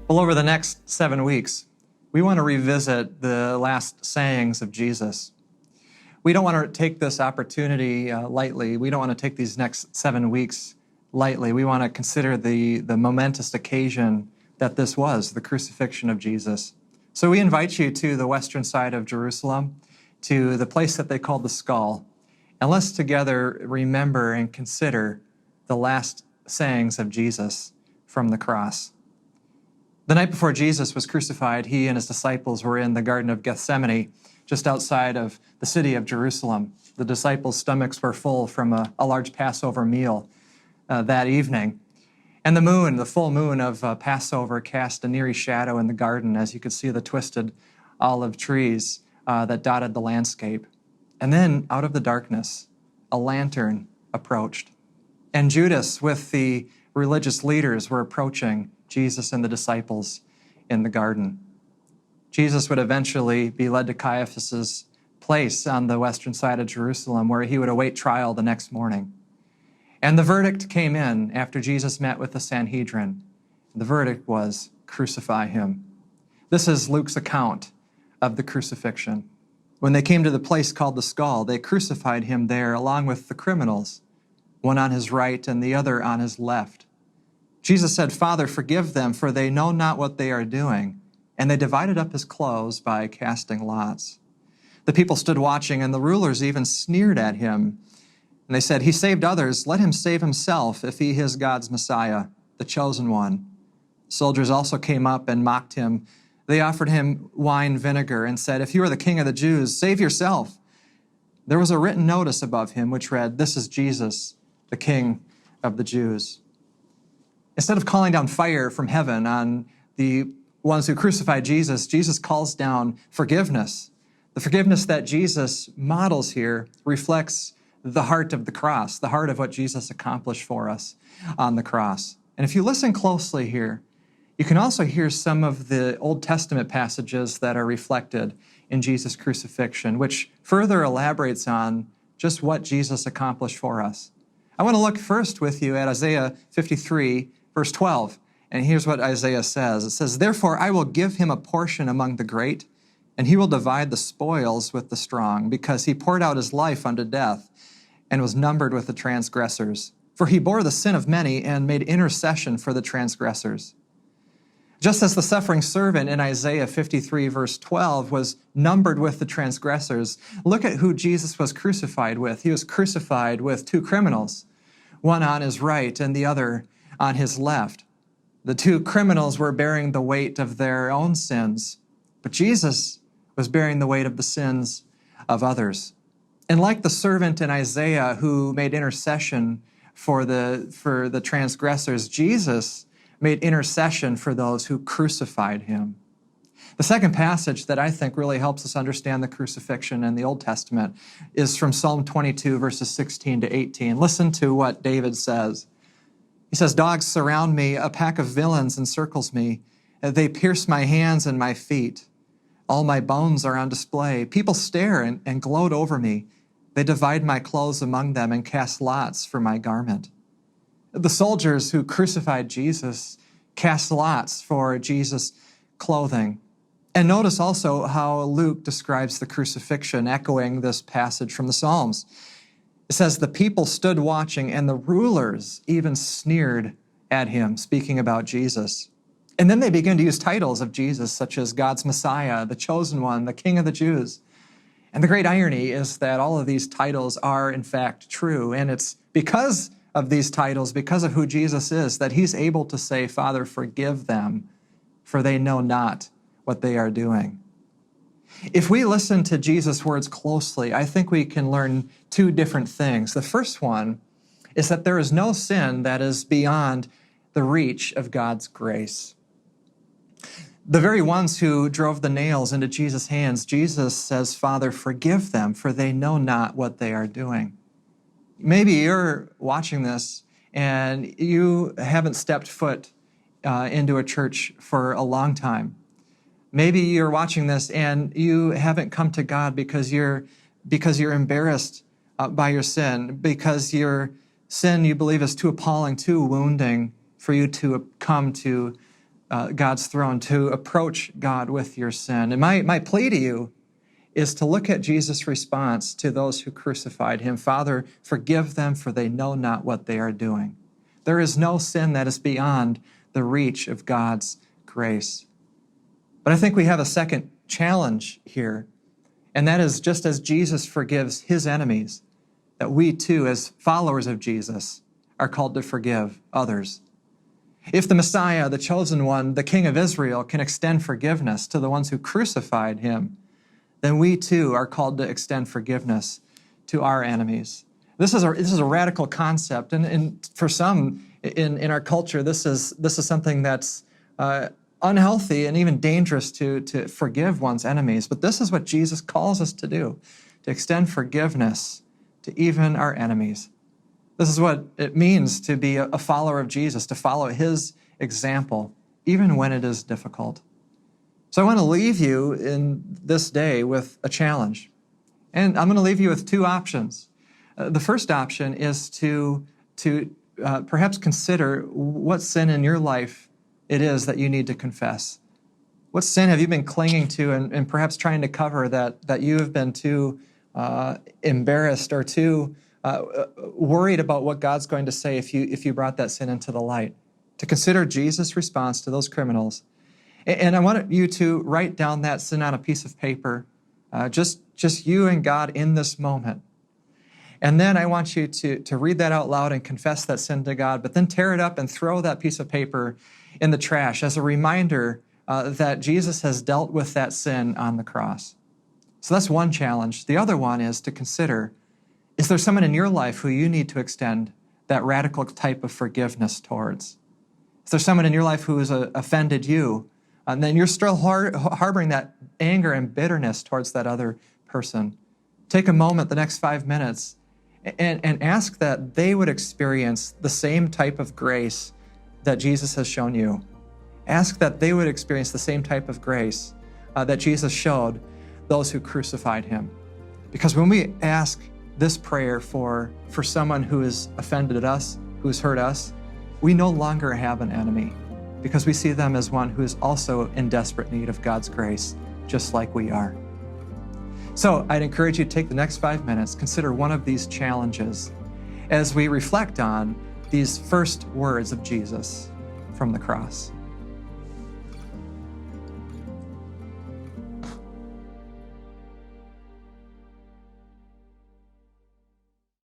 Well, over the next 7 weeks, we want to revisit the last sayings of Jesus. We don't want to take this opportunity lightly. We don't want to take these next 7 weeks lightly. We want to consider the momentous occasion that this was, the crucifixion of Jesus. So we invite you to the western side of Jerusalem, to the place that they call the Skull, and let's together remember and consider the last sayings of Jesus from the cross. The night before Jesus was crucified, he and his disciples were in the Garden of Gethsemane, just outside of the city of Jerusalem. The disciples' stomachs were full from a large Passover meal that evening. And the moon, the full moon of Passover, cast an eerie shadow in the garden as you could see the twisted olive trees that dotted the landscape. And then, out of the darkness, a lantern approached. And Judas, with the religious leaders, were approaching Jesus and the disciples in the garden. Jesus would eventually be led to Caiaphas' place on the western side of Jerusalem, where he would await trial the next morning. And the verdict came in after Jesus met with the Sanhedrin. The verdict was, crucify him. This is Luke's account of the crucifixion. When they came to the place called the Skull, they crucified him there along with the criminals, one on his right and the other on his left. Jesus said, "Father, forgive them, for they know not what they are doing." And they divided up his clothes by casting lots. The people stood watching, and the rulers even sneered at him. And they said, "He saved others. Let him save himself if he is God's Messiah, the chosen one." Soldiers also came up and mocked him. They offered him wine vinegar and said, "If you are the king of the Jews, save yourself." There was a written notice above him which read, "This is Jesus, the King of the Jews." Instead of calling down fire from heaven on the ones who crucified Jesus, Jesus calls down forgiveness. The forgiveness that Jesus models here reflects the heart of the cross, the heart of what Jesus accomplished for us on the cross. And if you listen closely here, you can also hear some of the Old Testament passages that are reflected in Jesus' crucifixion, which further elaborates on just what Jesus accomplished for us. I want to look first with you at Isaiah 53, verse 12. And here's what Isaiah says. It says, "Therefore I will give him a portion among the great, and he will divide the spoils with the strong, because he poured out his life unto death and was numbered with the transgressors. For he bore the sin of many and made intercession for the transgressors." Just as the suffering servant in Isaiah 53, verse 12, was numbered with the transgressors, look at who Jesus was crucified with. He was crucified with two criminals, one on his right and the other on his left. The two criminals were bearing the weight of their own sins, but Jesus was bearing the weight of the sins of others. And like the servant in Isaiah who made intercession for the transgressors, Jesus made intercession for those who crucified him. The second passage that I think really helps us understand the crucifixion in the Old Testament is from Psalm 22, verses 16 to 18. Listen to what David says. He says, "Dogs surround me, a pack of villains encircles me. They pierce my hands and my feet. All my bones are on display. People stare and gloat over me. They divide my clothes among them and cast lots for my garment." The soldiers who crucified Jesus cast lots for Jesus' clothing. And notice also how Luke describes the crucifixion, echoing this passage from the Psalms. It says, "The people stood watching, and the rulers even sneered at him," speaking about Jesus. And then they begin to use titles of Jesus, such as God's Messiah, the chosen one, the King of the Jews. And the great irony is that all of these titles are, in fact, true. And it's because of these titles, because of who Jesus is, that he's able to say, "Father, forgive them, for they know not what they are doing." If we listen to Jesus' words closely, I think we can learn two different things. The first one is that there is no sin that is beyond the reach of God's grace. The very ones who drove the nails into Jesus' hands, Jesus says, "Father, forgive them, for they know not what they are doing." Maybe you're watching this and you haven't stepped foot into a church for a long time. Maybe you're watching this and you haven't come to God because you're embarrassed by your sin, because your sin you believe is too appalling, too wounding for you to come to God's throne, to approach God with your sin. And my plea to you is to look at Jesus' response to those who crucified him. Father, forgive them, for they know not what they are doing. There is no sin that is beyond the reach of God's grace. But I think we have a second challenge here, and that is, just as Jesus forgives his enemies, that we too, as followers of Jesus, are called to forgive others. If the Messiah, the chosen one, the King of Israel, can extend forgiveness to the ones who crucified him, then we too are called to extend forgiveness to our enemies. This is a radical concept, and for some in our culture, this is something that's unhealthy and even dangerous to forgive one's enemies. But this is what Jesus calls us to do, to extend forgiveness to even our enemies. This is what it means to be a follower of Jesus, to follow his example, even when it is difficult. So I want to leave you in this day with a challenge. And I'm going to leave you with two options. The first option is to perhaps consider what sin in your life it is that you need to confess. What sin have you been clinging to and perhaps trying to cover that you have been too embarrassed or too worried about what God's going to say if you brought that sin into the light? To consider Jesus' response to those criminals. And I want you to write down that sin on a piece of paper, just you and God in this moment. And then I want you to read that out loud and confess that sin to God, but then tear it up and throw that piece of paper in the trash as a reminder that Jesus has dealt with that sin on the cross. So that's one challenge. The other one is to consider, is there someone in your life who you need to extend that radical type of forgiveness towards? Is there someone in your life who has offended you? And then you're still harboring that anger and bitterness towards that other person. Take a moment, the next 5 minutes, and ask that they would experience the same type of grace that Jesus has shown you. Ask that they would experience the same type of grace that Jesus showed those who crucified him. Because when we ask this prayer for someone who has offended us, who has hurt us, we no longer have an enemy, because we see them as one who is also in desperate need of God's grace, just like we are. So I'd encourage you to take the next 5 minutes, consider one of these challenges as we reflect on these first words of Jesus from the cross.